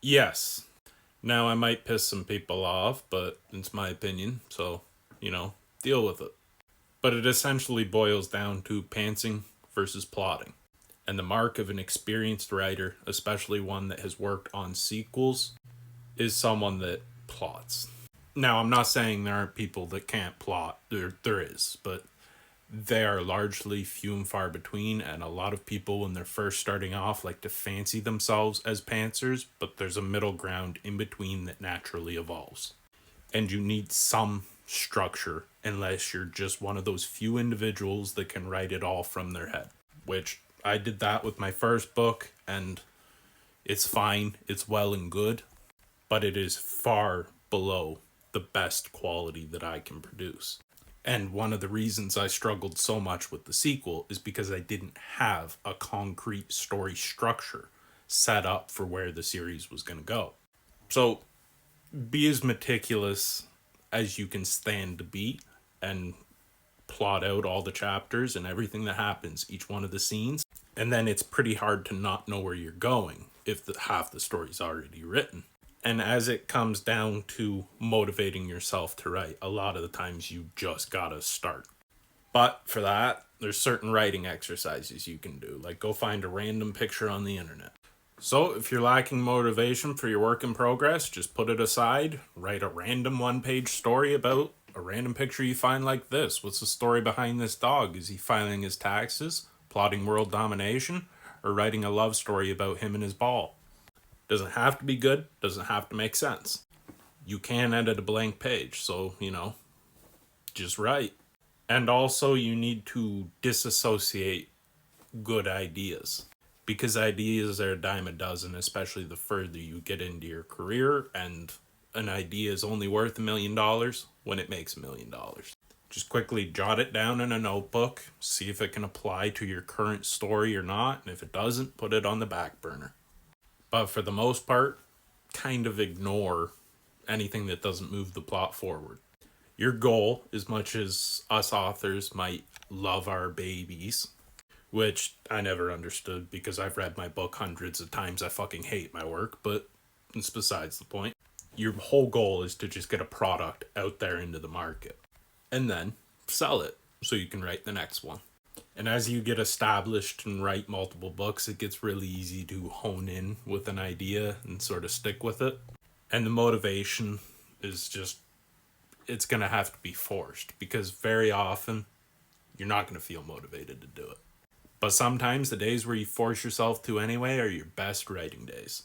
Yes. Now, I might piss some people off, but it's my opinion, so, deal with it. But it essentially boils down to pantsing versus plotting. And the mark of an experienced writer, especially one that has worked on sequels, is someone that plots. Now, I'm not saying there aren't people that can't plot. There is, but they are largely few and far between, and a lot of people, when they're first starting off, like to fancy themselves as pantsers, but there's a middle ground in between that naturally evolves. And you need some structure unless you're just one of those few individuals that can write it all from their head, which I did that with my first book, and it's fine, it's well and good, but it is far below the best quality that I can produce. And one of the reasons I struggled so much with the sequel is because I didn't have a concrete story structure set up for where the series was going to go. So be as meticulous as you can stand to be and plot out all the chapters and everything that happens, each one of the scenes. And then it's pretty hard to not know where you're going if half the story's already written. And as it comes down to motivating yourself to write, a lot of the times you just gotta start. But for that, there's certain writing exercises you can do, like go find a random picture on the internet. So if you're lacking motivation for your work in progress, just put it aside, write a random one-page story about a random picture you find like this. What's the story behind this dog? Is he filing his taxes, plotting world domination, or writing a love story about him and his ball? Doesn't have to be good, doesn't have to make sense. You can edit a blank page, so, just write. And also, you need to disassociate good ideas. Because ideas are a dime a dozen, especially the further you get into your career, and an idea is only worth $1,000,000 when it makes $1,000,000. Just quickly jot it down in a notebook, see if it can apply to your current story or not, and if it doesn't, put it on the back burner. But for the most part, kind of ignore anything that doesn't move the plot forward. Your goal, as much as us authors might love our babies, which I never understood because I've read my book hundreds of times, I fucking hate my work, but it's besides the point. Your whole goal is to just get a product out there into the market and then sell it so you can write the next one. And as you get established and write multiple books, it gets really easy to hone in with an idea and sort of stick with it. And the motivation is just, it's going to have to be forced because very often you're not going to feel motivated to do it. But sometimes the days where you force yourself to anyway are your best writing days.